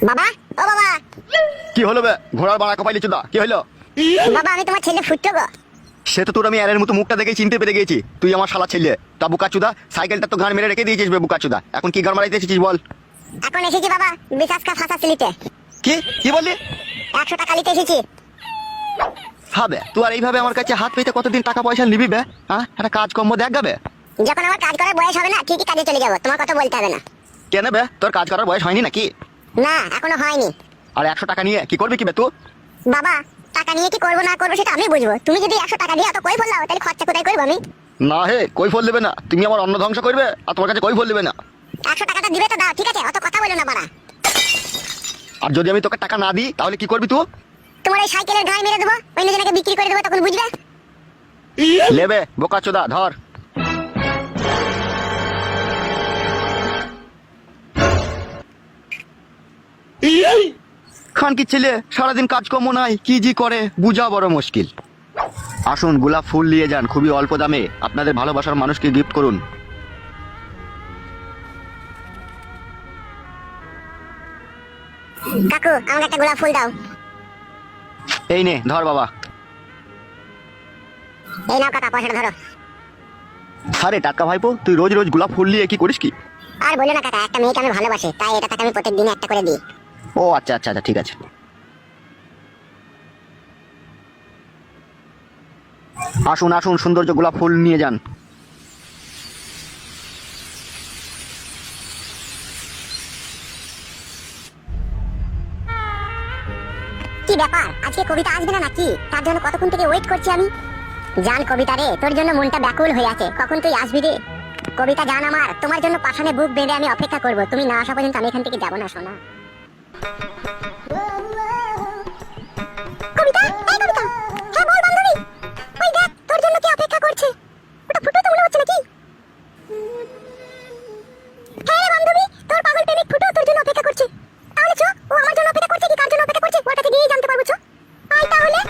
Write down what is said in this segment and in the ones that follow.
বাবা, ও বাবা। কি হলো বে? ঘোড়ার বাড়া কপাইলি চুদা, কি হলো? বাবা আমি তোমার ছেলে ফুটতো গো। সে তো তোর আমি এর মতো মুখটা দেখেই চিনতে পেরে গেছি তুই আমার শালা ছেলে। তা বুকাচুদা, সাইকেলটা তো গান মেরে রেখে দিয়েছিস বে বুকাচুদা, এখন কি গান মারাইতে এসেছিস বল? এখন এসেছি বাবা বিশ্বাস কা ফাঁসা সিলিতে। কি কি বললি? 100 টাকা নিতে এসেছি। হবে তুই আর এইভাবে আমার কাছে হাত পেতে কতদিন টাকা পয়সা নিবি বে? হ্যাঁ, একটা কাজ কর্ম দেখ গাবে। যখন আমার কাজ করার বয়স হবে না ঠিকই কাজে চলে যাবো, তোমার কথা বলতে হবে না। কেন বে, তোর কাজ করার বয়স হয়নি নাকি? না এখনো হয়নি। আর 100 টাকা নিয়ে কি করবি কি বে তুই? বাবা টাকা নিয়ে কি করবো না করবো সেটা আমি বুঝবো, তুমি যদি 100 টাকা দিয়ে অত কই বললাও তাহলে খরচা কোথায় করবো আমি? না হে, কই ফল দেবে না, তুমি আমার অন্ন ধ্বংস করবে আর তোমার কাছে কই ফল দেবে না। 100 টাকাটা দিবে তো দাও, ঠিক আছে অত কথা বলো না বাড়া। আর যদি আমি তোকে টাকা না দিই তাহলে কি করবি তুই? তোমার এই সাইকেলের গায়ে মেরে দেবো, অন্য জনকে বিক্রি করে দেবো, তখন বুঝবে। লেবে বোকাচোদা ধর। খান কি ছেলে, সারাদিন কাজকর্ম নাই, কি জি করে বুঝা বড় মুশকিল। আসুন গোলাপ ফুল নিয়ে যান, খুবই অল্প দামে আপনাদের ভালোবাসার মানুষকে গিফট করুন। কাকু আমাকে একটা গোলাপ ফুল দাও। এই নে ধর বাবা। এই নাও কাকা পয়সাটা ধরো। আরে টাটকা ভাইপো, তুই রোজ রোজ গোলাপ ফুল নিয়ে কি করিস কি? আর বলো না কাকা, একটা মেয়েকে আমি ভালোবাসি তাই এটা তাকে আমি প্রত্যেক দিনে একটা করে দিই। ও আচ্ছা আচ্ছা আচ্ছা, ঠিক আছে। আসুন আসুন, সৌন্দর্য গোলাপ ফুল নিয়ে যান। কি ব্যাপার, আজকে কবিতা আসবে না নাকি? তার জন্য কতক্ষণ থেকে ওয়েট করছি আমি। জান কবিতা রে, তোর জন্য মনটা ব্যাকুল হয়ে আছে, কখন তুই আসবি রে? কবিতা জান আমার, তোমার জন্য পাষাণে বুক বেঁধে আমি অপেক্ষা করব, তুমি না আসা পর্যন্ত আমি এখান থেকে যাব না সোনা। কবিতা, এই কবিতা। হ্যাঁ বল বান্ধবী। ওই দেখ তোর জন্য কি অপেক্ষা করছে। ওটা ফুটো তো মনে হচ্ছে নাকি? হ্যাঁ বান্ধবী, তোর পাগল প্রেমিক ফুটো তোর জন্য অপেক্ষা করছে। তাহলে চো, ও আমার জন্য অপেক্ষা করছে কি কার জন্য অপেক্ষা করছে ওটা থেকে গিয়েই জানতে পারবো চো। আয় তাহলে।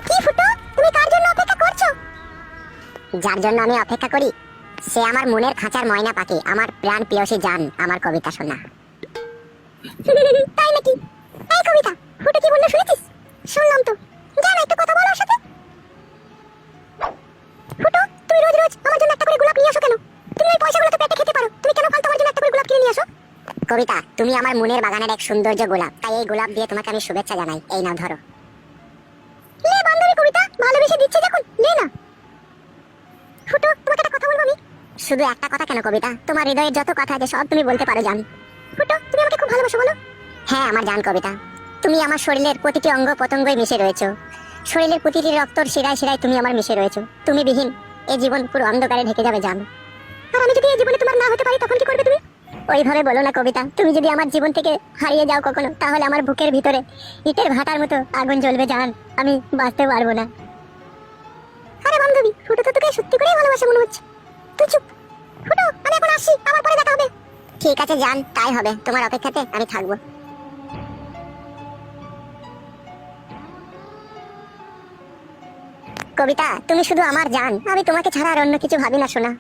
কি ফুটো, তুমি কার জন্য অপেক্ষা করছো? যার জন্য আমি অপেক্ষা করি সে আমার মনের খাঁচার ময়না পাখি, আমার প্রাণ প্রিয়সী জান, আমার কবিতা শোনা। তাই নাকি? এই কবিতা, ফুটো কি বললো শুনেছিস? শুনলাম তো। জান একটু কথা বলো ওর সাথে। ফুটো, তুমি রোজ রোজ আমার জন্য একটা করে গোলাপ নিয়ে আসো কেন? তুমি ওই পয়সাগুলো তো পেটে খেতে পারো, তুমি কেন ফালতু আমার জন্য একটা করে গোলাপ কিনে নিয়ে আসো? কবিতা, তুমি আমার মনের বাগানের এক সৌন্দর্য গোলাপ, তাই এই গোলাপ দিয়ে তোমাকে আমি শুভেচ্ছা জানাই, এই নাও ধরো। লে বান্ধবী কবিতা, ভালোবেসে দিচ্ছে যখন নে না। ফুটো, তোমাকে একটা কথা বলবো আমি। শুধু একটা কথা কেন কবিতা, তোমার হৃদয়ের যত কথা আছে সব তুমি বলতে পারো জান। ফুটো, তুমি আমাকে খুব ভালোবাসো বলো। হ্যাঁ আমার জান কবিতা, তুমি আমার শরীরের প্রতিটি অঙ্গ পতঙ্গই মিশে রয়েছো, শরীরের প্রতিটি রক্তর শিরায় শিরায় তুমি আমার মিশে রয়েছো, তুমি বিহীন এই জীবন পুরো অন্ধকারে ঢেকে যাবে জান। আর আমি যদি এই জীবনে তোমার না হতে পারি তখন কি করবে তুমি? ওইভাবে বলো না কবিতা, তুমি যদি আমার জীবন থেকে হারিয়ে যাও কখনো তাহলে আমার বুকের ভিতরে ইটের ভাটার মতো আগুন জ্বলবে জান, আমি বাঁচতে পারবো না। আরে বান্ধবী, ফুটো তো তোকে সত্যি করেই ভালোবাসে মনে হচ্ছে। তুই চুপ। ফুটো, আমি এখন আসি, আবার পরে দেখা হবে। ঠিক আছে জান, তাই হবে, তোমার অপেক্ষাতে আমি থাকবো। কবিতা, তুমি শুধু আমার জান, আমি তোমাকে ছাড়া আর অন্য কিছু ভাবি না সোনা।